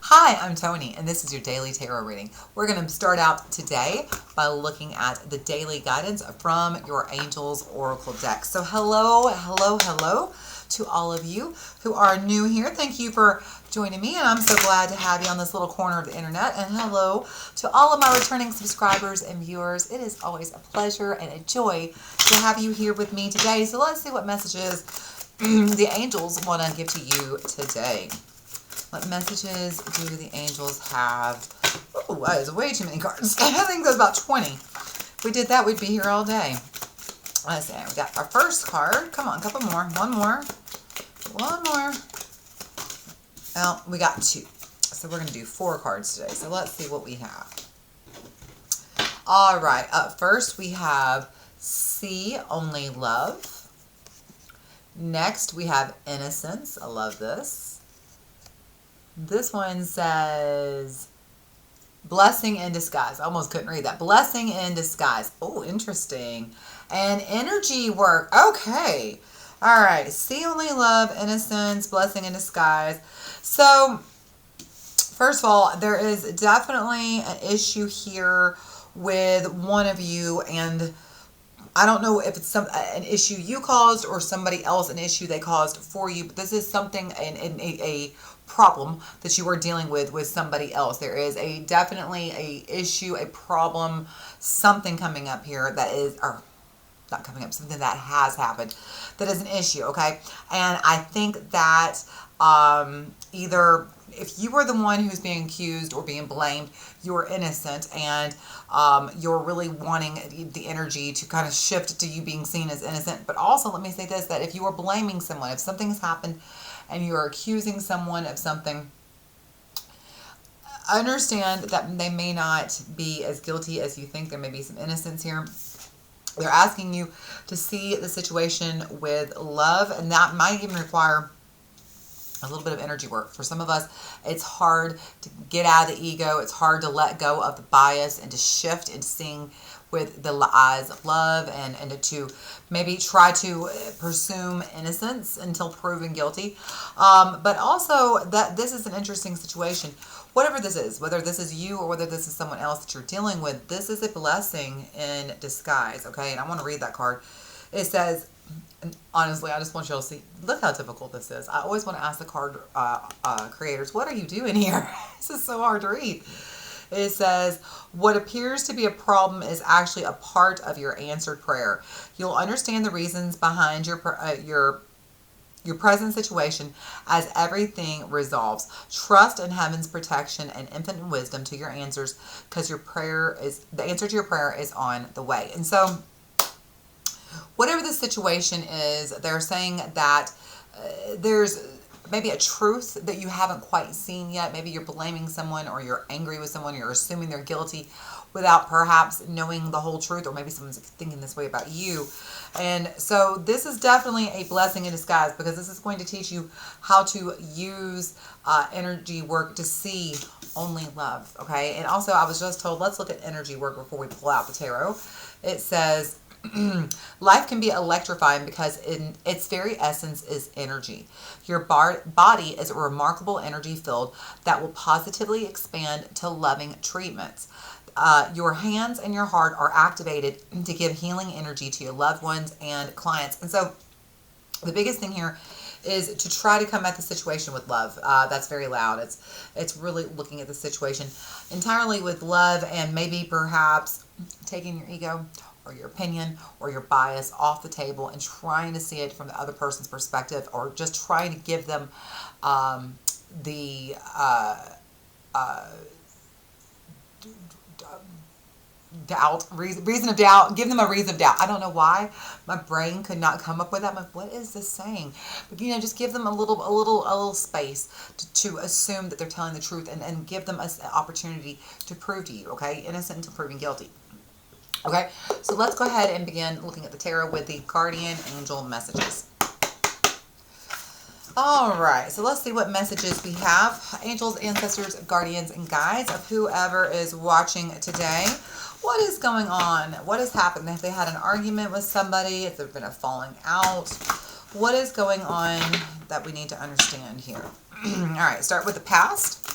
Hi, I'm Toni, and this is your daily tarot reading. We're going to start out today by looking at the daily guidance from your Angels Oracle deck. So hello to all of you who are new here. Thank you for joining me, and I'm so glad to have you on this little corner of the internet. And hello to all of my returning subscribers and viewers. It is always a pleasure and a joy to have you here with me today. So let's see what messages the angels want to give to you today. What messages do the angels have? Oh, that is way too many cards. I think there's about 20. If we did that, we'd be here all day. Let's see. We got our first card. Come on, a couple more. One more. Well, we got 2. So we're going to do 4 cards today. So let's see what we have. All right. Up first, we have See Only Love. Next, we have Innocence. I love this. This one says Blessing in Disguise. I almost couldn't read that. Blessing in Disguise. Oh, interesting. And Energy Work. Okay. All right. See Only Love, Innocence, Blessing in Disguise. So, first of all, there is definitely an issue here with one of you, and I don't know if it's an issue you caused or somebody else an issue they caused for you, but this is something, a problem that you are dealing with somebody else. There is definitely a issue, a problem, something coming up here that is, or not coming up, something that has happened that is an issue, okay? And I think that either if you were the one who's being accused or being blamed, you're innocent, and you're really wanting the energy to kind of shift to you being seen as innocent. But also, let me say this, that if you are blaming someone, if something's happened and you're accusing someone of something, understand that they may not be as guilty as you think. There may be some innocence here. They're asking you to see the situation with love, and that might even require a little bit of energy work. For some of us, it's hard to get out of the ego. It's hard to let go of the bias and to shift into seeing with the eyes of love, and to maybe try to presume innocence until proven guilty. But also that this is an interesting situation. Whatever this is, whether this is you or whether this is someone else that you're dealing with, this is a blessing in disguise, okay? And I want to read that card. It says, and honestly, I just want you all to see, look how difficult this is. I always want to ask the card creators, what are you doing here? This is so hard to read. It says, what appears to be a problem is actually a part of your answered prayer. You'll understand the reasons behind your present situation as everything resolves. Trust in heaven's protection and infinite wisdom to your answers, because the answer to your prayer is on the way. And so, whatever the situation is, they're saying that there's maybe a truth that you haven't quite seen yet. Maybe you're blaming someone, or you're angry with someone, you're assuming they're guilty without perhaps knowing the whole truth, or maybe someone's thinking this way about you. And so this is definitely a blessing in disguise, because this is going to teach you how to use energy work to see only love, okay? And also, I was just told, let's look at energy work before we pull out the tarot. It says, life can be electrifying because in its very essence is energy. Your body is a remarkable energy field that will positively expand to loving treatments. Your hands and your heart are activated to give healing energy to your loved ones and clients. And so the biggest thing here is to try to come at the situation with love. That's very loud. It's really looking at the situation entirely with love, and maybe perhaps taking your ego or your opinion or your bias off the table and trying to see it from the other person's perspective, or just trying to give them the reason of doubt. Give them a reason of doubt. I don't know why my brain could not come up with that. I'm like, what is this saying? But just give them a little space to assume that they're telling the truth, and give them an opportunity to prove to you, okay, innocent until proven guilty. Okay, so let's go ahead and begin looking at the tarot with the guardian angel messages. All right, so let's see what messages we have. Angels, ancestors, guardians, and guides of whoever is watching today. What is going on? What has happened? Have they had an argument with somebody? Has there been a falling out? What is going on that we need to understand here? All right, start with the past.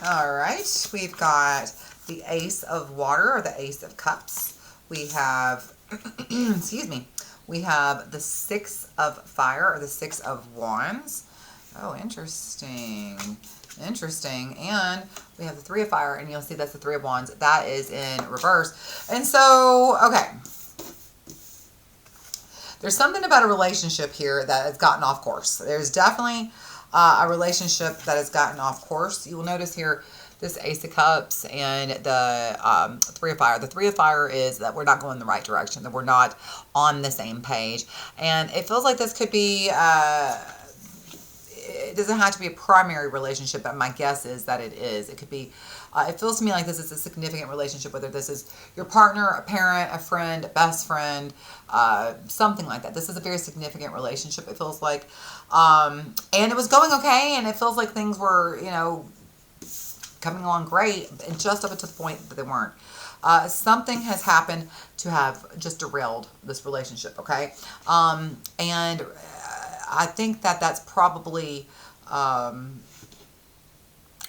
All right, we've got the Ace of Water or the Ace of Cups. We have, excuse me, we have the Six of Fire or the Six of Wands. Oh, interesting. Interesting. And we have the Three of Fire, and you'll see that's the Three of Wands. That is in reverse. And so, okay. There's something about a relationship here that has gotten off course. There's definitely a relationship that has gotten off course. You will notice here this Ace of Cups and the Three of Fire. The Three of Fire is that we're not going in the right direction, that we're not on the same page. And it feels like this could be... it doesn't have to be a primary relationship, but my guess is that it is. It could be, it feels to me like this is a significant relationship, whether this is your partner, a parent, a friend, a best friend, something like that. This is a very significant relationship, it feels like. And it was going okay, and it feels like things were, you know, coming along great, and just up to the point that they weren't. Something has happened to have just derailed this relationship, okay? And I think that that's probably,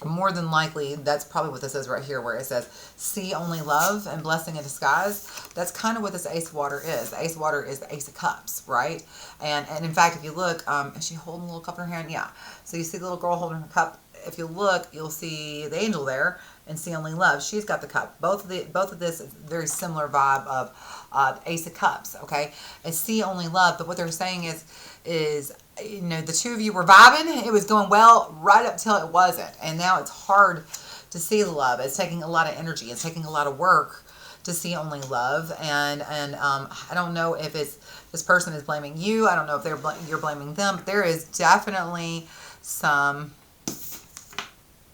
more than likely, that's probably what this is right here, where it says, see only love and blessing in disguise. That's kind of what this Ace of Water is. The Ace of Water is the Ace of Cups, right? And in fact, if you look, is she holding a little cup in her hand? Yeah. So you see the little girl holding her cup. If you look, you'll see the angel there, and see only love. She's got the cup. Both of this is very similar vibe of Ace of Cups, okay? And see only love, but what they're saying is, you know, the two of you were vibing. It was going well right up till it wasn't. And now it's hard to see the love. It's taking a lot of energy. It's taking a lot of work to see only love. And I don't know if it's this person is blaming you. I don't know if you're blaming them. But there is definitely some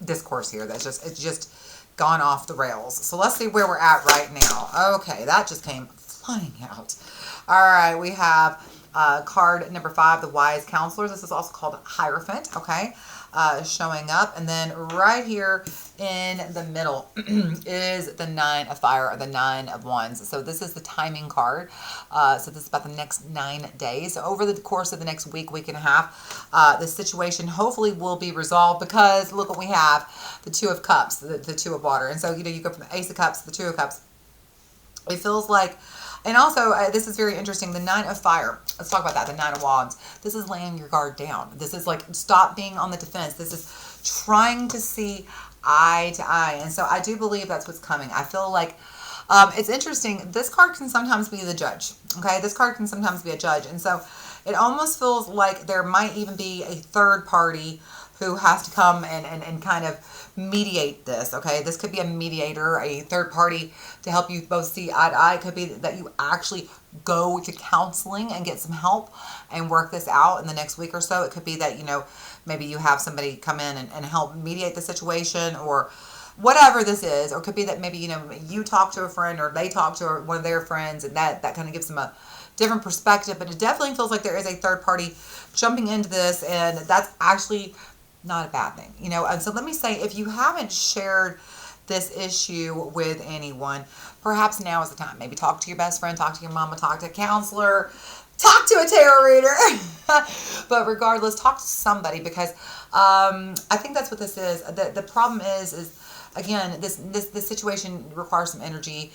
discourse here that's just gone off the rails. So let's see where we're at right now. Okay, that just came flying out. All right, we have card number 5, the Wise Counselor. This is also called Hierophant, okay? Showing up. And then right here in the middle is the 9 of Fire or the 9 of Wands. So this is the timing card. So this is about the next 9 days. So over the course of the next week, week and a half, the situation hopefully will be resolved, because look what we have. The 2 of Cups, the 2 of Water. And so, you know, you go from the Ace of Cups to the 2 of Cups. It feels like, and also, this is very interesting, the 9 of Fire. Let's talk about that, the 9 of Wands. This is laying your guard down. This is like, stop being on the defense. This is trying to see eye to eye. And so I do believe that's what's coming. I feel like, it's interesting, this card can sometimes be the judge, okay? This card can sometimes be a judge. And so it almost feels like there might even be a third party who has to come and kind of mediate this, okay? This could be a mediator, a third party to help you both see eye to eye. It could be that you actually go to counseling and get some help and work this out in the next week or so. It could be that, you know, maybe you have somebody come in and help mediate the situation, or whatever this is. Or it could be that maybe, you know, you talk to a friend, or they talk to one of their friends, and that kind of gives them a different perspective. But it definitely feels like there is a third party jumping into this, and that's actually not a bad thing, you know. And so let me say, if you haven't shared this issue with anyone, perhaps now is the time. Maybe talk to your best friend, talk to your mama, talk to a counselor, talk to a tarot reader. But regardless, talk to somebody, because I think that's what this is. The problem is again, this situation requires some energy.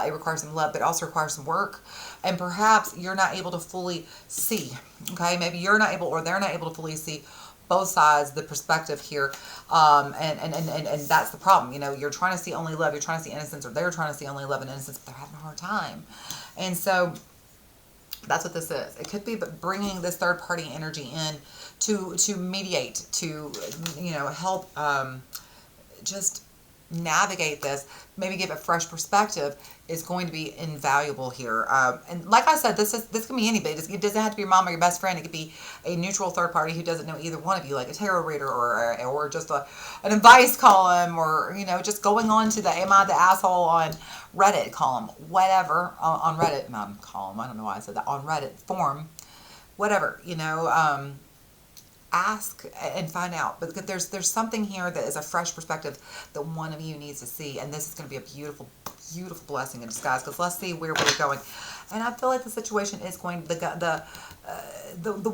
It requires some love, but it also requires some work. And perhaps you're not able to fully see, okay? Maybe you're not able, or they're not able to fully see both sides, the perspective here, and that's the problem. You know, you're trying to see only love, you're trying to see innocence, or they're trying to see only love and innocence, but they're having a hard time. And so that's what this is. It could be bringing this third party energy in to mediate, to, you know, help just navigate this, maybe give a fresh perspective, is going to be invaluable here. And like I said, this can be anybody. It doesn't have to be your mom or your best friend. It could be a neutral third party who doesn't know either one of you, like a tarot reader, or just an advice column, or, you know, just going on to the Am I the Asshole on Reddit column, whatever, on Reddit, not column, I don't know why I said that, on Reddit forum, whatever, you know, ask and find out. But there's something here that is a fresh perspective that one of you needs to see, and this is going to be a beautiful blessing in disguise, because let's see where we're going. And I feel like the situation is going, the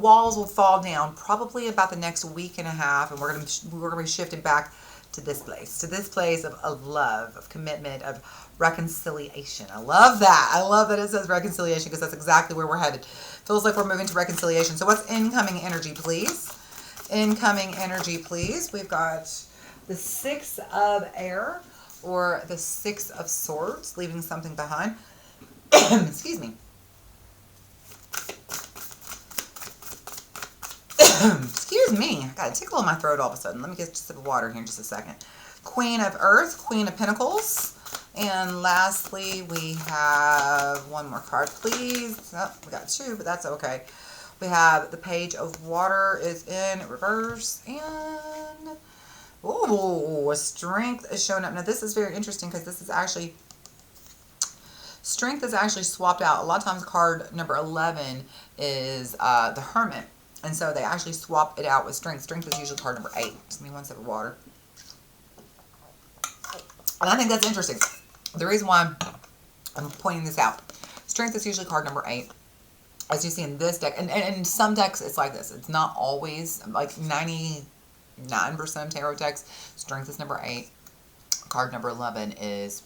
walls will fall down probably about the next week and a half, and we're going to be shifting back to this place of love, of commitment, of reconciliation. I love that. I love that it says reconciliation because that's exactly where we're headed. Feels like we're moving to reconciliation. So what's incoming energy, please? Incoming energy, please. We've got the Six of Air or the Six of Swords, leaving something behind. Excuse me. Excuse me. I got a tickle in my throat all of a sudden. Let me get just a sip of water here in just a second. Queen of Earth, Queen of Pentacles. And lastly, we have one more card, please. Oh, we got two, but that's okay. We have the Page of Water is in reverse. And, oh, Strength is showing up. Now, this is very interesting because this is actually, Strength is actually swapped out. A lot of times card number 11 is the Hermit. And so they actually swap it out with Strength. Strength is usually card number 8. Just give me one sip of water. And I think that's interesting. The reason why I'm pointing this out, Strength is usually card number 8. As you see in this deck, and in some decks it's like this. It's not always, like 99% of tarot decks, Strength is number 8. Card number 11 is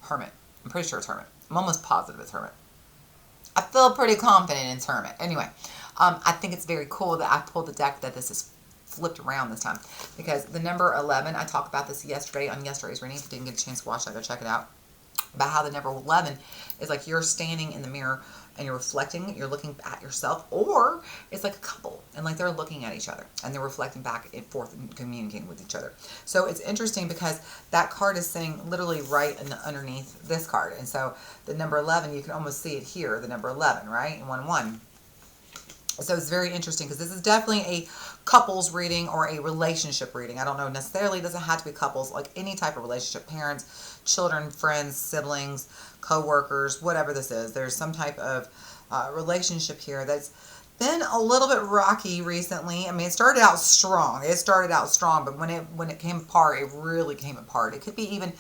Hermit. I'm pretty sure it's Hermit. I'm almost positive it's Hermit. I feel pretty confident it's Hermit. Anyway, I think it's very cool that I pulled the deck that this is flipped around this time, because the number 11, I talked about this yesterday on yesterday's reading. If you didn't get a chance to watch that, go check it out, about how the number 11 is like you're standing in the mirror and you're reflecting, you're looking at yourself, or it's like a couple and like they're looking at each other and they're reflecting back and forth and communicating with each other. So it's interesting because that card is sitting literally right in the, underneath this card, and so the number 11, you can almost see it here, the number 11, right, and 1-1. So it's very interesting because this is definitely a couples reading or a relationship reading. I don't know necessarily, it doesn't have to be couples, like any type of relationship, parents, children, friends, siblings, co-workers, whatever this is. There's some type of relationship here that's been a little bit rocky recently. I mean, it started out strong. But when it came apart, it really came apart. It could be even,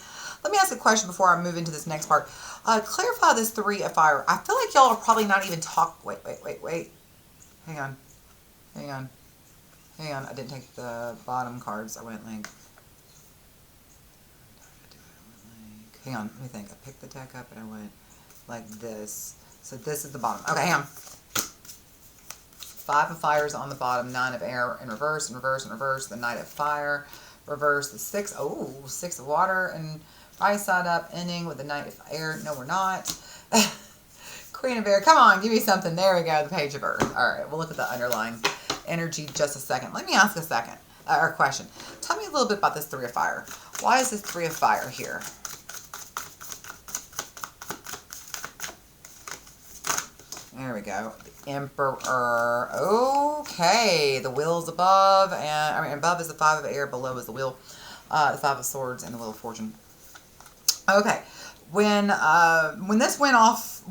let me ask a question before I move into this next part. Clarify this 3 of Fire. I feel like y'all are probably not even wait. Hang on. I didn't take the bottom cards. I went like, hang on, let me think. I picked the deck up and I went like this. So this is the bottom. Okay, hang on. 5 of Fire is on the bottom. 9 of Air in reverse. The Knight of Fire. Reverse the 6. Oh, 6 of Water. And right side up, ending with the Knight of Air. No, we're not. Queen of Air. Come on, give me something. There we go. The Page of Earth. All right, we'll look at the underlying energy just a second. Let me ask a question. Tell me a little bit about this 3 of Fire. Why is this 3 of Fire here? There we go. The Emperor. Okay. The Wheel's above, and I mean above is the 5 of Air, below is the Wheel, the 5 of Swords, and the Wheel of Fortune. Okay. When this went off,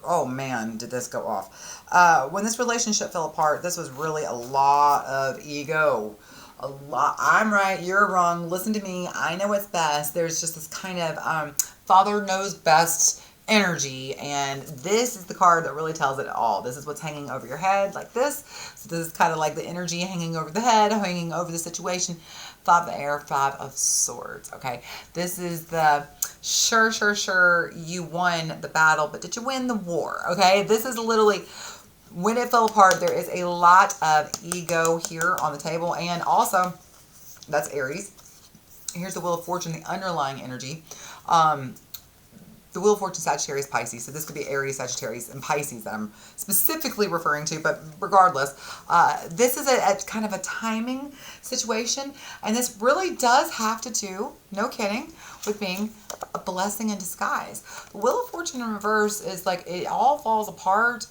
oh man, did this go off. When this relationship fell apart, this was really a lot of ego. A lot. I'm right, you're wrong. Listen to me. I know what's best. There's just this kind of father knows best energy, and this is the card that really tells it all. This is what's hanging over your head like this. So this is kind of like the energy hanging over the head, hanging over the situation. 5 of Air, 5 of Swords. Okay, this is the sure, you won the battle, but did you win the war? Okay, this is literally, when it fell apart, there is a lot of ego here on the table, and also, that's Aries. Here's the Wheel of Fortune, the underlying energy. The Wheel of Fortune, Sagittarius, Pisces. So this could be Aries, Sagittarius, and Pisces that I'm specifically referring to. But regardless, this is a kind of a timing situation. And this really does have to do, no kidding, with being a blessing in disguise. The Wheel of Fortune in reverse is like it all falls apart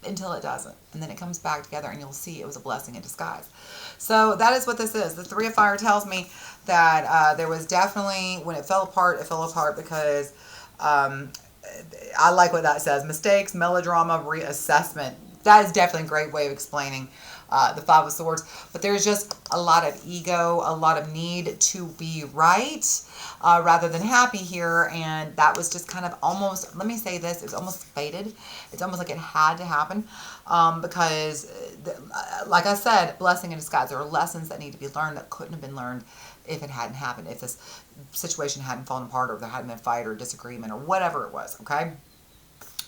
until it doesn't. And then it comes back together and you'll see it was a blessing in disguise. So that is what this is. The 3 of Fire tells me that there was definitely, when it fell apart because I like what that says. Mistakes, melodrama, reassessment. That is definitely a great way of explaining the Five of Swords. But there's just a lot of ego, a lot of need to be right rather than happy here. And that was just kind of almost, let me say this, it's almost fated. It's almost like it had to happen because, like I said, blessing in disguise. There are lessons that need to be learned that couldn't have been learned if it hadn't happened, if this situation hadn't fallen apart or there hadn't been a fight or disagreement or whatever it was, okay?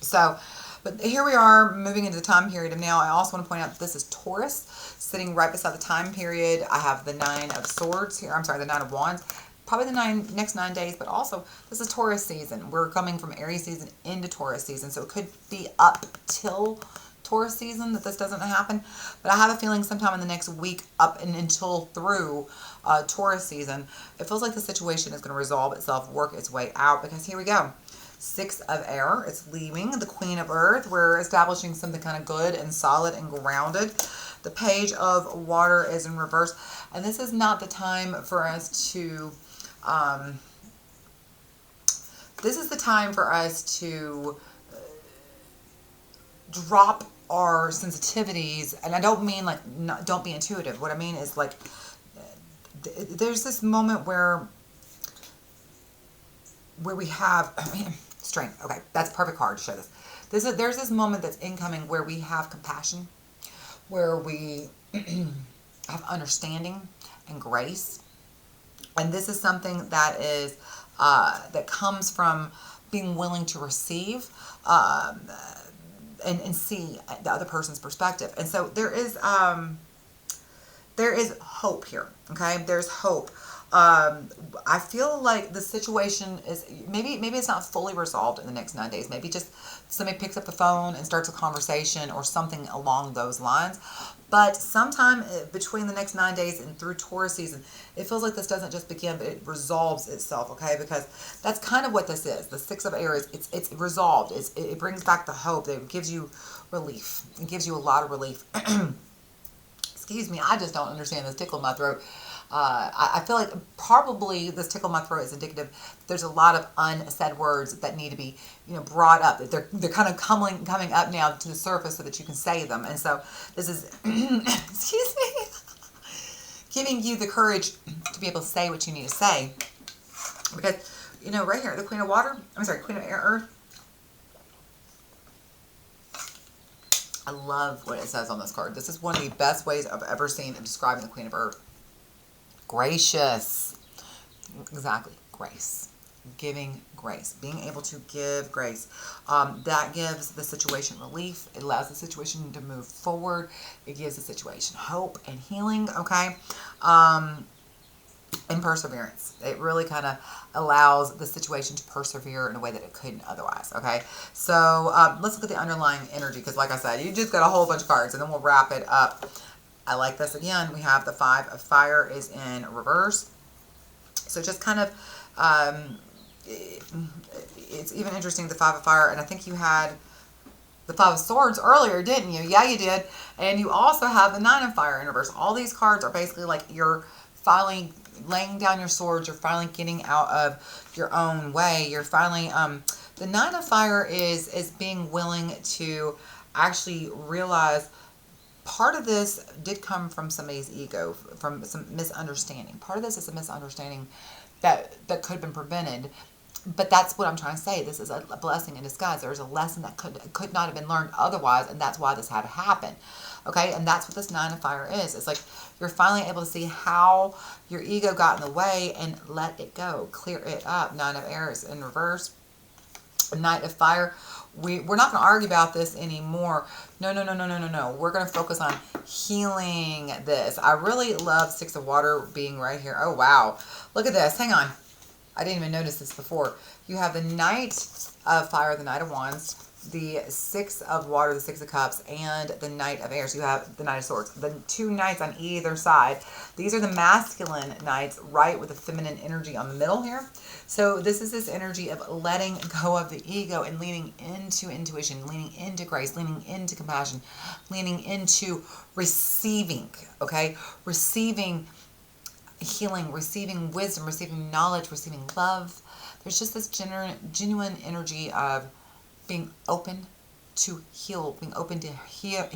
So, but here we are moving into the time period of now. I also want to point out that this is Taurus, sitting right beside the time period. I have the Nine of Swords here. I'm sorry, the Nine of Wands. Probably the next 9 days, but also this is Taurus season. We're coming from Aries season into Taurus season, so it could be up till Taurus season that this doesn't happen. But I have a feeling sometime in the next week up and until through Taurus season, it feels like the situation is going to resolve itself, work its way out, because here we go. Six of Air, it's leaving the Queen of Earth. We're establishing something kind of good and solid and grounded. The Page of Water is in reverse. And this is not the time for us to, this is the time for us to drop our sensitivities. And I don't mean like, don't be intuitive. What I mean is like, there's this moment where we have strength. Okay, that's a perfect card to show this. There's this moment that's incoming where we have compassion, where we have understanding and grace, and this is something that is that comes from being willing to receive and see the other person's perspective. And so there is hope here. Okay, there's hope. I feel like the situation is maybe it's not fully resolved in the next 9 days. Maybe just somebody picks up the phone and starts a conversation or something along those lines. But sometime between the next 9 days and through Taurus season, it feels like this doesn't just begin, but it resolves itself. Okay, because that's kind of what this is. The Six of Air is it's resolved. It brings back the hope. It gives you relief. It gives you a lot of relief. Excuse me, I just don't understand this tickle in my throat. I feel like probably this tickle in my throat is indicative. There's a lot of unsaid words that need to be, brought up. They're kind of coming up now to the surface so that you can say them. And so this is, excuse me, giving you the courage to be able to say what you need to say. Because, right here, the Queen of Water, Queen of Earth. I love what it says on this card. This is one of the best ways I've ever seen of describing the Queen of Earth. Gracious. Exactly. Grace. Giving grace. Being able to give grace. That gives the situation relief. It allows the situation to move forward. It gives the situation hope and healing. Okay. And perseverance. It really kind of allows the situation to persevere in a way that it couldn't otherwise. Okay. So let's look at the underlying energy, because like I said, you just got a whole bunch of cards, and then we'll wrap it up. I like this again. We have the Five of Fire is in reverse. So just kind of, it's even interesting, the Five of Fire, and I think you had the Five of Swords earlier, didn't you? Yeah, you did. And you also have the Nine of Fire in reverse. All these cards are basically like you're finally laying down your swords. You're finally getting out of your own way. You're finally, the Nine of Fire is being willing to actually realize part of this did come from somebody's ego, from some misunderstanding. Part of this is a misunderstanding that could have been prevented. But that's what I'm trying to say. This is a blessing in disguise. There's a lesson that could not have been learned otherwise, and that's why this had to happen. Okay, and that's what this Nine of Fire is. It's like you're finally able to see how your ego got in the way and let it go, clear it up. Nine of Air is in reverse. Knight of Fire. We're not going to argue about this anymore. No. We're going to focus on healing this. I really love Six of Water being right here. Oh, wow. Look at this. Hang on. I didn't even notice this before. You have the Knight of Fire, the Knight of Wands, the Six of Water, the Six of Cups, and the Knight of Air. So you have the Knight of Swords. The two knights on either side. These are the masculine knights, right, with the feminine energy on the middle here. So this is this energy of letting go of the ego and leaning into intuition, leaning into grace, leaning into compassion, leaning into receiving, okay? Receiving healing, receiving wisdom, receiving knowledge, receiving love. There's just this genuine energy of being open to heal, being open to hear,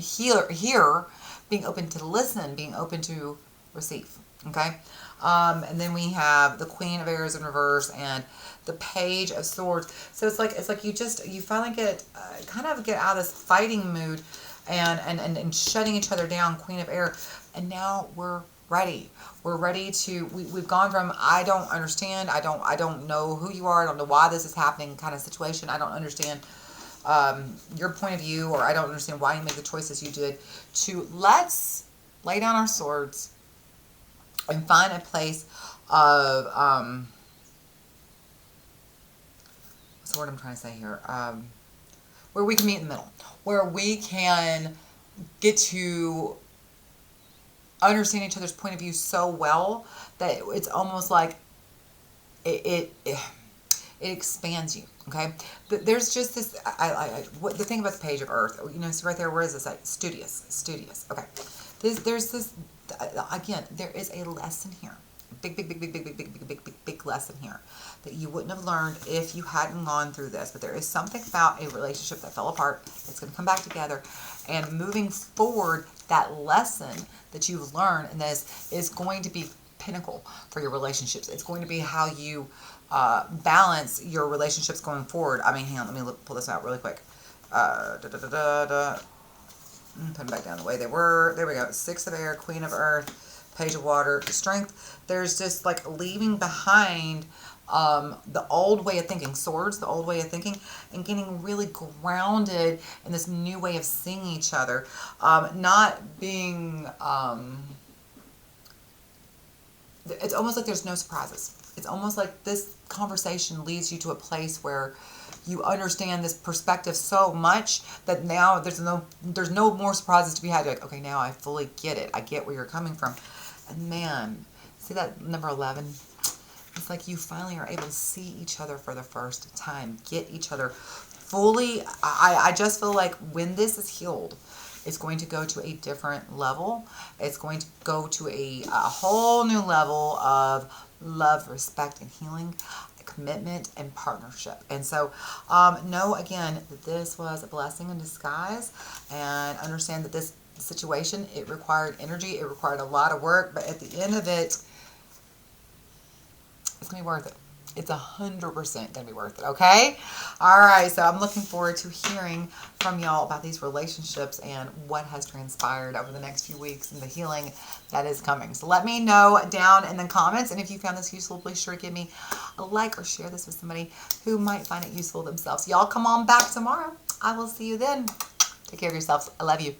being open to listen, being open to receive. Okay. And then we have the Queen of Airs in reverse and the Page of Swords. So it's like you finally get kind of get out of this fighting mood and shutting each other down, Queen of Air, and now we're ready. We're ready to. We've gone from I don't understand, I don't know who you are, I don't know why this is happening kind of situation. I don't understand your point of view, or I don't understand why you made the choices you did. To let's lay down our swords and find a place of what's the word I'm trying to say here? Where we can meet in the middle, where we can get to understand each other's point of view so well that it's almost like it expands you. Okay, there's just this. What the thing about the Page of Earth? You know, so right there. Where is this? Like studious. Okay, there's this. Again, there is a lesson here. Big lesson here that you wouldn't have learned if you hadn't gone through this. But there is something about a relationship that fell apart that's going to come back together, and moving forward, that lesson that you've learned in this is going to be pinnacle for your relationships. It's going to be how you balance your relationships going forward. I mean, hang on, let me pull this out really quick. Put them back down the way they were. There we go. Six of Air, Queen of Earth, Page of Water, Strength. There's just like leaving behind the old way of thinking, swords, the old way of thinking, and getting really grounded in this new way of seeing each other. Not being, it's almost like there's no surprises. It's almost like this conversation leads you to a place where you understand this perspective so much that now there's no more surprises to be had. Like, okay, now I fully get it. I get where you're coming from. And man, see that number 11? It's like you finally are able to see each other for the first time, get each other fully. I just feel like when this is healed, it's going to go to a different level. It's going to go to a whole new level of love, respect, and healing, commitment, and partnership. And so know again that this was a blessing in disguise, and understand that this situation, it required energy, it required a lot of work, but at the end of it, it's going to be worth it. It's 100% going to be worth it, okay? All right, so I'm looking forward to hearing from y'all about these relationships and what has transpired over the next few weeks and the healing that is coming. So let me know down in the comments, and if you found this useful, please sure to give me a like or share this with somebody who might find it useful themselves. Y'all come on back tomorrow. I will see you then. Take care of yourselves. I love you.